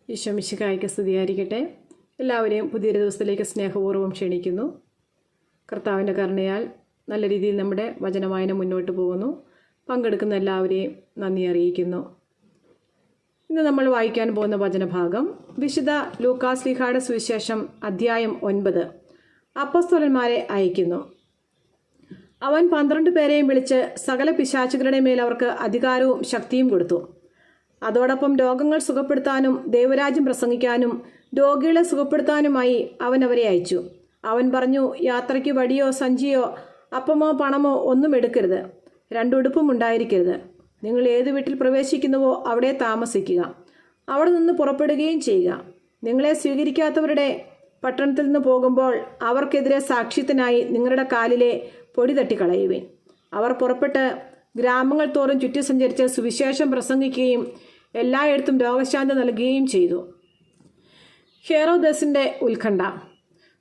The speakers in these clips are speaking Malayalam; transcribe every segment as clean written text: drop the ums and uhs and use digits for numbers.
ഈശോ മിശിഹായ്ക്ക് സ്തുതിയായിരിക്കട്ടെ. എല്ലാവരെയും പുതിയൊരു ദിവസത്തിലേക്ക് സ്നേഹപൂർവ്വം ക്ഷണിക്കുന്നു. കർത്താവിൻ്റെ കരുണയാൽ നല്ല രീതിയിൽ നമ്മുടെ വചനവായന മുന്നോട്ട് പോകുന്നു. പങ്കെടുക്കുന്ന എല്ലാവരെയും നന്ദി അറിയിക്കുന്നു. ഇന്ന് നമ്മൾ വായിക്കാൻ പോകുന്ന വചനഭാഗം വിശുദ്ധ ലൂക്കാസ്ലീഹായുടെ സുവിശേഷം അധ്യായം 9. അപ്പോസ്തലന്മാരെ അയക്കുന്നു. അവൻ 12 പേരെയും വിളിച്ച് സകല പിശാചുകളുടെ മേൽ അവർക്ക് അധികാരവും ശക്തിയും കൊടുത്തു. അതോടൊപ്പം രോഗങ്ങൾ സുഖപ്പെടുത്താനും ദൈവരാജ്യം പ്രസംഗിക്കാനും രോഗികളെ സുഖപ്പെടുത്താനുമായി അവൻ അവരെ അയച്ചു. അവൻ പറഞ്ഞു, യാത്രയ്ക്ക് വടിയോ സഞ്ചിയോ അപ്പമോ പണമോ ഒന്നും എടുക്കരുത്. 2 ഉടുപ്പും ഉണ്ടായിരിക്കരുത്. നിങ്ങൾ ഏത് വീട്ടിൽ പ്രവേശിക്കുന്നുവോ അവിടെ താമസിക്കുക. അവിടെ നിന്ന് പുറപ്പെടുകയും ചെയ്യുക. നിങ്ങളെ സ്വീകരിക്കാത്തവരുടെ പട്ടണത്തിൽ നിന്ന് പോകുമ്പോൾ അവർക്കെതിരെ സാക്ഷ്യത്തിനായി നിങ്ങളുടെ കാലിലെ പൊടി തട്ടിക്കളയുവിൻ. അവർ പുറപ്പെട്ട് ഗ്രാമങ്ങൾ തോറും ചുറ്റി സഞ്ചരിച്ച് സുവിശേഷം പ്രസംഗിക്കുകയും എല്ലായിടത്തും രോഗശാന്തി നൽകുകയും ചെയ്തു. ഹെറോദസിൻ്റെ ഉത്കണ്ഠ.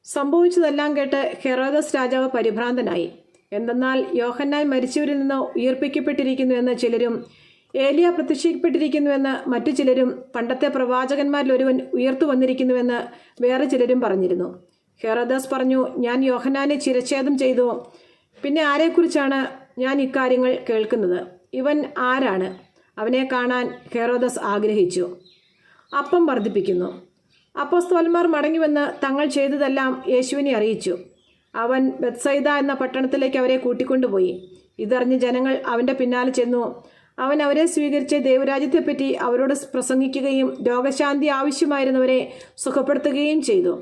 സംഭവിച്ചതെല്ലാം കേട്ട് ഹെറോദസ് രാജാവ് പരിഭ്രാന്തനായി. എന്തെന്നാൽ യോഹന്നാൻ മരിച്ചവരിൽ നിന്ന് ഉയർപ്പിക്കപ്പെട്ടിരിക്കുന്നുവെന്ന് ചിലരും ഏലിയ പ്രത്യക്ഷപ്പെട്ടിരിക്കുന്നുവെന്ന് മറ്റു ചിലരും പണ്ടത്തെ പ്രവാചകന്മാരിൽ ഒരുവൻ ഉയർത്തു വന്നിരിക്കുന്നുവെന്ന് വേറെ ചിലരും പറഞ്ഞിരുന്നു. ഹെറോദസ് പറഞ്ഞു, ഞാൻ യോഹന്നാനെ ശിരച്ഛേദം ചെയ്തു. പിന്നെ ആരെക്കുറിച്ചാണ് ഞാൻ ഇക്കാര്യങ്ങൾ കേൾക്കുന്നത്? ഇവൻ ആരാണ്? അവനെ കാണാൻ ഹെറോദസ് ആഗ്രഹിച്ചു. അപ്പം വർദ്ധിപ്പിക്കുന്നു. അപ്പോസ്തലന്മാർ മടങ്ങിവന്ന് തങ്ങൾ ചെയ്തതെല്ലാം യേശുവിനെ അറിയിച്ചു. അവൻ ബെത്സൈദ എന്ന പട്ടണത്തിലേക്ക് അവരെ കൂട്ടിക്കൊണ്ടുപോയി. ഇതറിഞ്ഞ് ജനങ്ങൾ അവൻ്റെ പിന്നാലെ ചെന്നു. അവൻ അവരെ സ്വീകരിച്ച് ദൈവരാജ്യത്തെപ്പറ്റി അവരോട് പ്രസംഗിക്കുകയും രോഗശാന്തി ആവശ്യമായിരുന്നവരെ സുഖപ്പെടുത്തുകയും ചെയ്തു.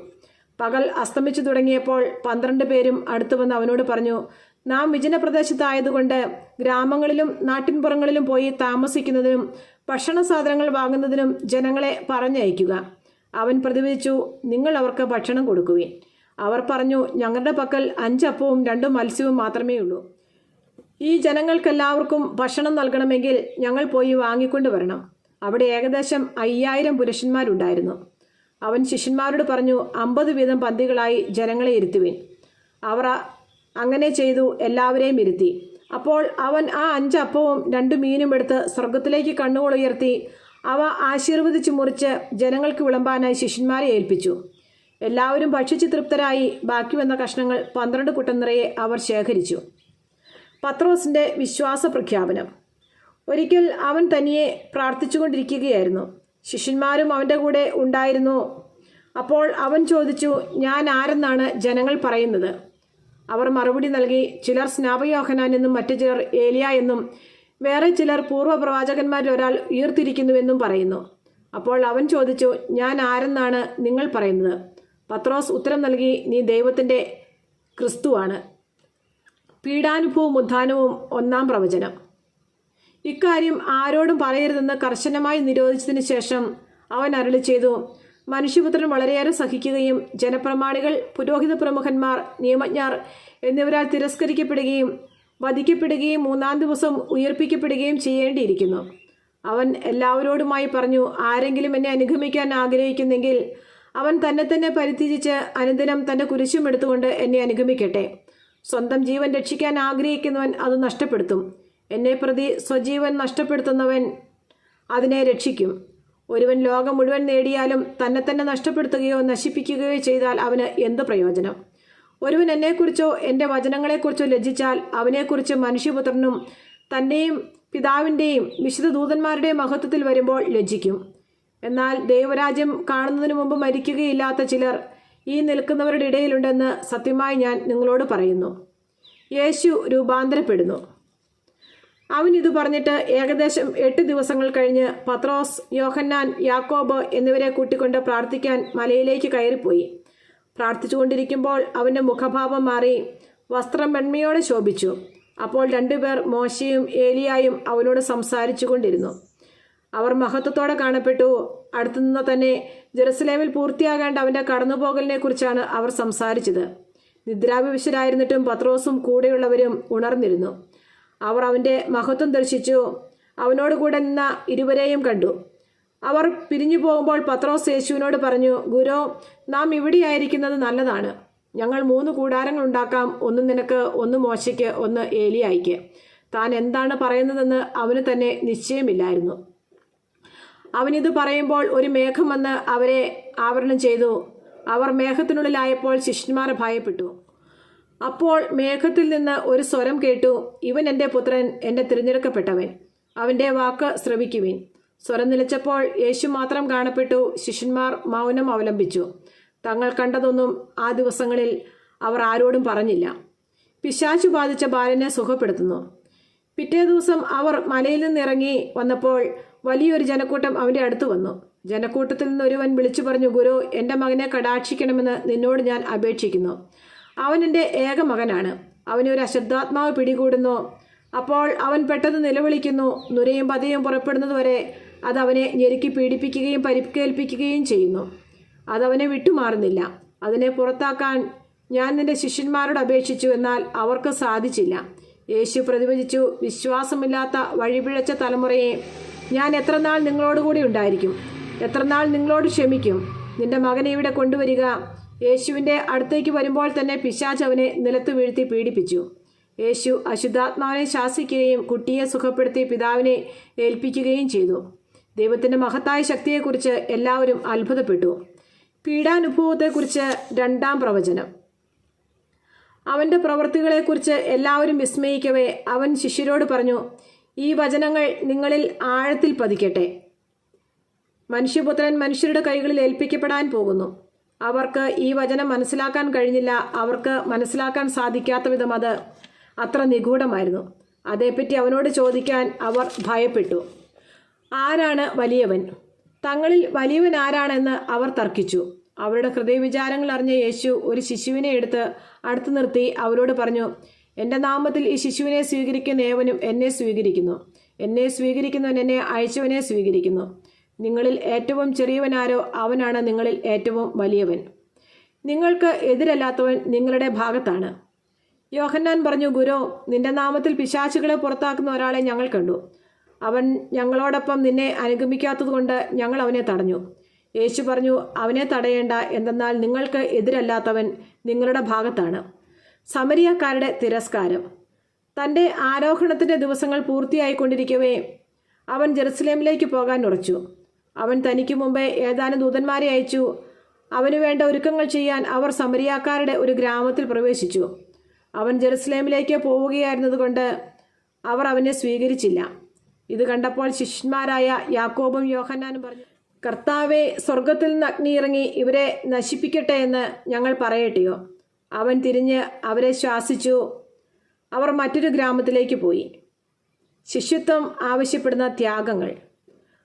പകൽ അസ്തമിച്ചു തുടങ്ങിയപ്പോൾ 12 പേരും അടുത്തു വന്ന് അവനോട് പറഞ്ഞു, നാം വിജനപ്രദേശത്തായതുകൊണ്ട് ഗ്രാമങ്ങളിലും നാട്ടിൻപുറങ്ങളിലും പോയി താമസിക്കുന്നതിനും ഭക്ഷണ സാധനങ്ങൾ വാങ്ങുന്നതിനും ജനങ്ങളെ പറഞ്ഞയക്കുക. അവൻ പ്രതിവചിച്ചു, നിങ്ങൾ അവർക്ക് ഭക്ഷണം കൊടുക്കുവിൻ. അവർ പറഞ്ഞു, ഞങ്ങളുടെ പക്കൽ 5 അപ്പവും 2 മത്സ്യവും മാത്രമേ ഉള്ളൂ. ഈ ജനങ്ങൾക്കെല്ലാവർക്കും ഭക്ഷണം നൽകണമെങ്കിൽ ഞങ്ങൾ പോയി വാങ്ങിക്കൊണ്ട് വരണം. അവിടെ ഏകദേശം 5000 പുരുഷന്മാരുണ്ടായിരുന്നു. അവൻ ശിഷ്യന്മാരോട് പറഞ്ഞു, 50 വീതം പന്തികളായി ജനങ്ങളെ ഇരുത്തുവിൻ. അവർ അങ്ങനെ ചെയ്തു, എല്ലാവരെയും ഇരുത്തി. അപ്പോൾ അവൻ ആ 5 അപ്പവും 2 മീനും എടുത്ത് സ്വർഗത്തിലേക്ക് കണ്ണുകൾ ഉയർത്തി അവ ആശീർവദിച്ച് മുറിച്ച് ജനങ്ങൾക്ക് വിളമ്പാനായി ശിഷ്യന്മാരെ ഏൽപ്പിച്ചു. എല്ലാവരും ഭക്ഷിച്ച് തൃപ്തരായി. ബാക്കി വന്ന കഷ്ണങ്ങൾ 12 കുട്ടം നിറയെ അവർ ശേഖരിച്ചു. പത്രോസിൻ്റെ വിശ്വാസ പ്രഖ്യാപനം. ഒരിക്കൽ അവൻ തനിയെ പ്രാർത്ഥിച്ചുകൊണ്ടിരിക്കുകയായിരുന്നു. ശിഷ്യന്മാരും അവൻ്റെ കൂടെ ഉണ്ടായിരുന്നു. അപ്പോൾ അവൻ ചോദിച്ചു, ഞാൻ ആരെന്നാണ് ജനങ്ങൾ പറയുന്നത്? അവർ മറുപടി നൽകി, ചിലർ സ്നാപകയോഹന്നാൻ എന്നും മറ്റു ചിലർ ഏലിയ എന്നും വേറെ ചിലർ പൂർവ്വ പ്രവാചകന്മാരിൽ ഒരാൾ ഉയർത്തിരിക്കുന്നുവെന്നും പറയുന്നു. അപ്പോൾ അവൻ ചോദിച്ചു, ഞാൻ ആരെന്നാണ് നിങ്ങൾ പറയുന്നത്? പത്രോസ് ഉത്തരം നൽകി, നീ ദൈവത്തിൻ്റെ ക്രിസ്തുവാണ്. പീഡാനുഭവവും ഉത്ഥാനവും 1-ാം പ്രവചനം. ഇക്കാര്യം ആരോടും പറയരുതെന്ന് കർശനമായി നിരോധിച്ചതിന് ശേഷം അവൻ അരുളി ചെയ്തു, മനുഷ്യപുത്രൻ വളരെയേറെ സഹിക്കുകയും ജനപ്രമാണികൾ, പുരോഹിത പ്രമുഖന്മാർ, നിയമജ്ഞർ എന്നിവരാൽ തിരസ്കരിക്കപ്പെടുകയും വധിക്കപ്പെടുകയും 3-ാം ദിവസം ഉയർപ്പിക്കപ്പെടുകയും ചെയ്യേണ്ടിയിരിക്കുന്നു. അവൻ എല്ലാവരോടുമായി പറഞ്ഞു, ആരെങ്കിലും എന്നെ അനുഗമിക്കാൻ ആഗ്രഹിക്കുന്നെങ്കിൽ അവൻ തന്നെ പരിത്യജിച്ച് അനുദിനം തൻ്റെ കുരിശും എടുത്തുകൊണ്ട് എന്നെ അനുഗമിക്കട്ടെ. സ്വന്തം ജീവൻ രക്ഷിക്കാൻ ആഗ്രഹിക്കുന്നവൻ അത് നഷ്ടപ്പെടുത്തും. എന്നെ പ്രതി സ്വജീവൻ നഷ്ടപ്പെടുത്തുന്നവൻ അതിനെ രക്ഷിക്കും. ഒരുവൻ ലോകം മുഴുവൻ നേടിയാലും തന്നെ നഷ്ടപ്പെടുത്തുകയോ നശിപ്പിക്കുകയോ ചെയ്താൽ അവന് എന്ത് പ്രയോജനം? ഒരുവൻ എന്നെക്കുറിച്ചോ എൻ്റെ വചനങ്ങളെക്കുറിച്ചോ ലജ്ജിച്ചാൽ അവനെക്കുറിച്ച് മനുഷ്യപുത്രനും തൻ്റെയും പിതാവിൻ്റെയും വിശുദ്ധ ദൂതന്മാരുടെയും മഹത്വത്തിൽ വരുമ്പോൾ ലജ്ജിക്കും. എന്നാൽ ദൈവരാജ്യം കാണുന്നതിന് മുമ്പ് മരിക്കുകയില്ലാത്ത ചിലർ ഈ നിൽക്കുന്നവരുടെ ഇടയിലുണ്ടെന്ന് സത്യമായി ഞാൻ നിങ്ങളോട് പറയുന്നു. യേശു രൂപാന്തരപ്പെടുന്നു. അവൻ ഇത് പറഞ്ഞിട്ട് ഏകദേശം 8 ദിവസങ്ങൾ കഴിഞ്ഞ് പത്രോസ്, യോഹന്നാൻ, യാക്കോബ് എന്നിവരെ കൂട്ടിക്കൊണ്ട് പ്രാർത്ഥിക്കാൻ മലയിലേക്ക് കയറിപ്പോയി. പ്രാർത്ഥിച്ചുകൊണ്ടിരിക്കുമ്പോൾ അവൻ്റെ മുഖഭാവം മാറി, വസ്ത്രം വെണ്മയോടെ ശോഭിച്ചു. അപ്പോൾ 2 പേർ, മോശയും ഏലിയായും അവനോട് സംസാരിച്ചു കൊണ്ടിരുന്നു. അവർ മഹത്വത്തോടെ കാണപ്പെട്ടു. അടുത്തുനിന്ന് തന്നെ ജെറുസലേമിൽ പൂർത്തിയാകേണ്ട അവൻ്റെ കടന്നുപോകലിനെ കുറിച്ചാണ് അവർ സംസാരിച്ചത്. നിദ്രാവിവശരായിരുന്നിട്ടും പത്രോസും കൂടെയുള്ളവരും ഉണർന്നിരുന്നു. അവർ അവൻ്റെ മഹത്വം ദർശിച്ചു. അവനോട് കൂടെ നിന്ന ഇരുവരെയും കണ്ടു. അവർ പിരിഞ്ഞു പോകുമ്പോൾ പത്രോസ് യേശുവിനോട് പറഞ്ഞു, ഗുരോ, നാം ഇവിടെയായിരിക്കുന്നത് നല്ലതാണ്. ഞങ്ങൾ 3 കൂടാരങ്ങൾ ഉണ്ടാക്കാം. ഒന്ന് നിനക്ക്, ഒന്ന് മോശയ്ക്ക്, ഒന്ന് ഏലിയായിക്ക്. താൻ എന്താണ് പറയുന്നതെന്ന് അവന് തന്നെ നിശ്ചയമില്ലായിരുന്നു. അവനിത് പറയുമ്പോൾ ഒരു മേഘം വന്ന് അവരെ ആവരണം ചെയ്തു. അവർ മേഘത്തിനുള്ളിലായപ്പോൾ ശിഷ്യന്മാർ ഭയപ്പെട്ടു. അപ്പോൾ മേഘത്തിൽ നിന്ന് ഒരു സ്വരം കേട്ടു, ഇവൻ എൻ്റെ പുത്രൻ, എൻ്റെ തിരഞ്ഞെടുക്കപ്പെട്ടവൻ, അവൻ്റെ വാക്ക് ശ്രവിക്കുവിൻ. സ്വരം നിലച്ചപ്പോൾ യേശു മാത്രം കാണപ്പെട്ടു. ശിഷ്യന്മാർ മൗനം അവലംബിച്ചു. തങ്ങൾ കണ്ടതൊന്നും ആ ദിവസങ്ങളിൽ അവർ ആരോടും പറഞ്ഞില്ല. പിശാചു ബാധിച്ച ബാലനെ സുഖപ്പെടുത്തുന്നു. പിറ്റേ ദിവസം അവർ മലയിൽ നിന്നിറങ്ങി വന്നപ്പോൾ വലിയൊരു ജനക്കൂട്ടം അവൻ്റെ അടുത്ത് വന്നു. ജനക്കൂട്ടത്തിൽ നിന്ന് ഒരുവൻ വിളിച്ചു പറഞ്ഞു, ഗുരു, എൻ്റെ മകനെ കടാക്ഷിക്കണമെന്ന് നിന്നോട് ഞാൻ അപേക്ഷിക്കുന്നു. അവൻ എൻ്റെ ഏക മകനാണ്. അവനെ ഒരു അശുദ്ധാത്മാവ് പിടികൂടുന്നു. അപ്പോൾ അവൻ പെട്ടെന്ന് നിലവിളിക്കുന്നു. നുരയും പതയും പുറപ്പെടുന്നതുവരെ അത് അവനെ ഞെരുക്കി പീഡിപ്പിക്കുകയും പരിക്കേൽപ്പിക്കുകയും ചെയ്യുന്നു. അതവനെ വിട്ടുമാറുന്നില്ല. അതിനെ പുറത്താക്കാൻ ഞാൻ നിന്റെ ശിഷ്യന്മാരോട് അപേക്ഷിച്ചു, എന്നാൽ അവർക്ക് സാധിച്ചില്ല. യേശു പ്രതിവചിച്ചു, വിശ്വാസമില്ലാത്ത വഴിപിഴച്ച തലമുറയെ, ഞാൻ എത്രനാൾ നിങ്ങളോടുകൂടി ഉണ്ടായിരിക്കും, എത്രനാൾ നിങ്ങളോട് ക്ഷമിക്കും. നിന്റെ മകനെ ഇവിടെ കൊണ്ടുവരിക. യേശുവിൻ്റെ അടുത്തേക്ക് വരുമ്പോൾ തന്നെ പിശാച് അവനെ നിലത്ത് വീഴ്ത്തി പീഡിപ്പിച്ചു. യേശു അശുദ്ധാത്മാവിനെ ശാസിക്കുകയും കുട്ടിയെ സുഖപ്പെടുത്തി പിതാവിനെ ഏൽപ്പിക്കുകയും ചെയ്തു. ദൈവത്തിൻ്റെ മഹത്തായ ശക്തിയെക്കുറിച്ച് എല്ലാവരും അത്ഭുതപ്പെട്ടു. പീഡാനുഭവത്തെക്കുറിച്ച് രണ്ടാം പ്രവചനം. അവൻ്റെ പ്രവൃത്തികളെക്കുറിച്ച് എല്ലാവരും വിസ്മയിക്കവേ അവൻ ശിഷ്യരോട് പറഞ്ഞു, ഈ വചനങ്ങൾ നിങ്ങളിൽ ആഴത്തിൽ പതിക്കട്ടെ. മനുഷ്യപുത്രൻ മനുഷ്യരുടെ കൈകളിൽ ഏൽപ്പിക്കപ്പെടാൻ പോകുന്നു. അവർക്ക് ഈ വചനം മനസ്സിലാക്കാൻ കഴിഞ്ഞില്ല. അവർക്ക് മനസ്സിലാക്കാൻ സാധിക്കാത്ത വിധം അത് അത്ര നിഗൂഢമായിരുന്നു. അതേപ്പറ്റി അവനോട് ചോദിക്കാൻ അവർ ഭയപ്പെട്ടു. ആരാണ് വലിയവൻ? തങ്ങളിൽ വലിയവൻ ആരാണെന്ന് അവർ തർക്കിച്ചു. അവരുടെ ഹൃദയവിചാരങ്ങൾ അറിഞ്ഞ യേശു ഒരു ശിശുവിനെ എടുത്ത് അടുത്ത് നിർത്തി അവരോട് പറഞ്ഞു, എൻ്റെ നാമത്തിൽ ഈ ശിശുവിനെ സ്വീകരിക്കുന്ന ഏവനും എന്നെ സ്വീകരിക്കുന്നു. എന്നെ സ്വീകരിക്കുന്നവൻ എന്നെ അയച്ചവനെ സ്വീകരിക്കുന്നു. നിങ്ങളിൽ ഏറ്റവും ചെറിയവനാരോ അവനാണ് നിങ്ങളിൽ ഏറ്റവും വലിയവൻ. നിങ്ങൾക്ക് എതിരല്ലാത്തവൻ നിങ്ങളുടെ ഭാഗത്താണ്. യോഹന്നാൻ പറഞ്ഞു, ഗുരു, നിന്റെ നാമത്തിൽ പിശാചുകളെ പുറത്താക്കുന്ന ഒരാളെ ഞങ്ങൾ കണ്ടു. അവൻ ഞങ്ങളോടൊപ്പം നിന്നെ അനുഗമിക്കാത്തതുകൊണ്ട് ഞങ്ങൾ അവനെ തടഞ്ഞു. യേശു പറഞ്ഞു, അവനെ തടയേണ്ട, എന്തെന്നാൽ നിങ്ങൾക്ക് എതിരല്ലാത്തവൻ നിങ്ങളുടെ ഭാഗത്താണ്. സമരിയക്കാരുടെ തിരസ്കാരം. തൻ്റെ ആരോഹണത്തിൻ്റെ ദിവസങ്ങൾ പൂർത്തിയായിക്കൊണ്ടിരിക്കവേ അവൻ ജെറുസലേമിലേക്ക് പോകാൻ ഉറച്ചു. അവൻ തനിക്ക് മുമ്പേ ഏതാനും ദൂതന്മാരെ അയച്ചു. അവന് വേണ്ട ഒരുക്കങ്ങൾ ചെയ്യാൻ അവർ സമരിയക്കാരുടെ ഒരു ഗ്രാമത്തിൽ പ്രവേശിച്ചു. അവൻ ജെറുസലേമിലേക്ക് പോവുകയായിരുന്നതുകൊണ്ട് അവർ അവനെ സ്വീകരിച്ചില്ല. ഇത് കണ്ടപ്പോൾ ശിഷ്യന്മാരായ യാക്കോബും യോഹന്നാനും പറഞ്ഞു, കർത്താവേ, സ്വർഗത്തിൽ നിന്ന് അഗ്നി ഇറങ്ങി ഇവരെ നശിപ്പിക്കട്ടെ എന്ന് ഞങ്ങൾ പറയട്ടെയോ? അവൻ തിരിഞ്ഞ് അവരെ ശാസിച്ചു. അവർ മറ്റൊരു ഗ്രാമത്തിലേക്ക് പോയി. ശിഷ്യത്വം ആവശ്യപ്പെടുന്ന ത്യാഗങ്ങൾ.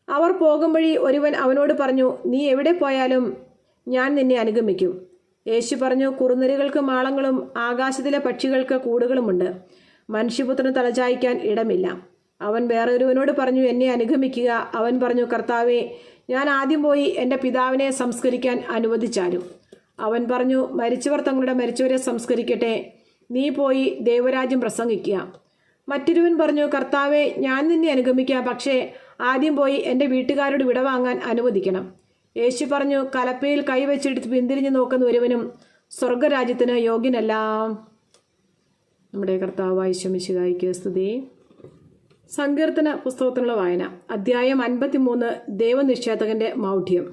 അവർ പോകും വഴി ഒരുവൻ അവനോട് പറഞ്ഞു, നീ എവിടെ പോയാലും ഞാൻ നിന്നെ അനുഗമിക്കും. യേശു പറഞ്ഞു, കുറുനരികൾക്ക് മാളങ്ങളും ആകാശത്തിലെ പക്ഷികൾക്ക് കൂടുകളുമുണ്ട്, മനുഷ്യപുത്രന് തലചായ്ക്കാൻ ഇടമില്ല. അവൻ വേറൊരുവനോട് പറഞ്ഞു, എന്നെ അനുഗമിക്കുക. അവൻ പറഞ്ഞു, കർത്താവേ, ഞാൻ ആദ്യം പോയി എൻ്റെ പിതാവിനെ സംസ്കരിക്കാൻ അനുവദിച്ചാലും. അവൻ പറഞ്ഞു, മരിച്ചവർ തങ്ങളുടെ മരിച്ചവരെ സംസ്കരിക്കട്ടെ, നീ പോയി ദൈവരാജ്യം പ്രസംഗിക്കുക. മറ്റൊരുവൻ പറഞ്ഞു, കർത്താവെ, ഞാൻ നിന്നെ അനുഗമിക്കാം, പക്ഷേ ആദ്യം പോയി എൻ്റെ വീട്ടുകാരോട് വിട വാങ്ങാൻ അനുവദിക്കണം. യേശു പറഞ്ഞു, കലപ്പയിൽ കൈവച്ചെടുത്ത് പിന്തിരിഞ്ഞു നോക്കുന്ന ഒരുവനും സ്വർഗരാജ്യത്തിന് യോഗ്യനല്ല. നമ്മുടെ കർത്താവായ യേശു മിശിഹായ്ക്ക് സ്തുതി. സങ്കീർത്തന പുസ്തകത്തിനുള്ള വായന. അധ്യായം 53. ദൈവനിഷേധകന്റെ മൗഢ്യം.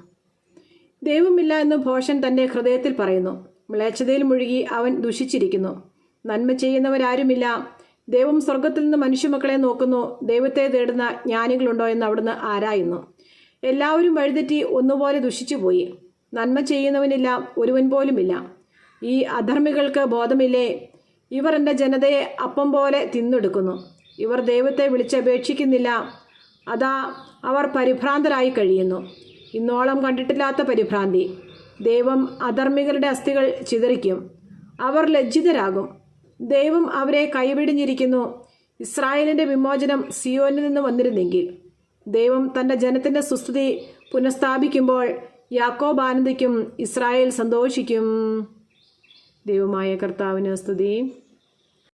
ദൈവമില്ല എന്ന് ഭോഷൻ തൻ്റെ ഹൃദയത്തിൽ പറയുന്നു. മ്ലേച്ഛതയിൽ മുഴുകി അവൻ ദുഷിച്ചിരിക്കുന്നു. നന്മ ചെയ്യുന്നവരാരുമില്ല. ദൈവം സ്വർഗത്തിൽ നിന്ന് മനുഷ്യമക്കളെ നോക്കുന്നു. ദൈവത്തെ തേടുന്ന ജ്ഞാനികളുണ്ടോ എന്ന് അവിടുന്ന് ആരായുന്നു. എല്ലാവരും വഴിതെറ്റി ഒന്നുപോലെ ദുഷിച്ചുപോയി. നന്മ ചെയ്യുന്നവനില്ല, ഒരുവൻ പോലുമില്ല. ഈ അധർമ്മികൾക്ക് ബോധമില്ലേ? ഇവർ എൻ്റെ ജനതയെ അപ്പം പോലെ തിന്നെടുക്കുന്നു. ഇവർ ദൈവത്തെ വിളിച്ചപേക്ഷിക്കുന്നില്ല. അതാ അവർ പരിഭ്രാന്തരായി കഴിയുന്നു. ഇന്നോളം കണ്ടിട്ടില്ലാത്ത പരിഭ്രാന്തി. ദൈവം അധർമ്മികളുടെ അസ്ഥികൾ ചിതറിക്കും. അവർ ലജ്ജിതരാകും. ദൈവം അവരെ കൈവിടിഞ്ഞിരിക്കുന്നു. ഇസ്രായേലിൻ്റെ വിമോചനം സിയോനിൽ നിന്ന് വന്നിരുന്നെങ്കിൽ. ദൈവം തൻ്റെ ജനത്തിൻ്റെ സുസ്ഥിതി പുനഃസ്ഥാപിക്കുമ്പോൾ യാക്കോബ് ആനന്ദിക്കും, ഇസ്രായേൽ സന്തോഷിക്കും. ദൈവമായ കർത്താവിന് സ്തുതി.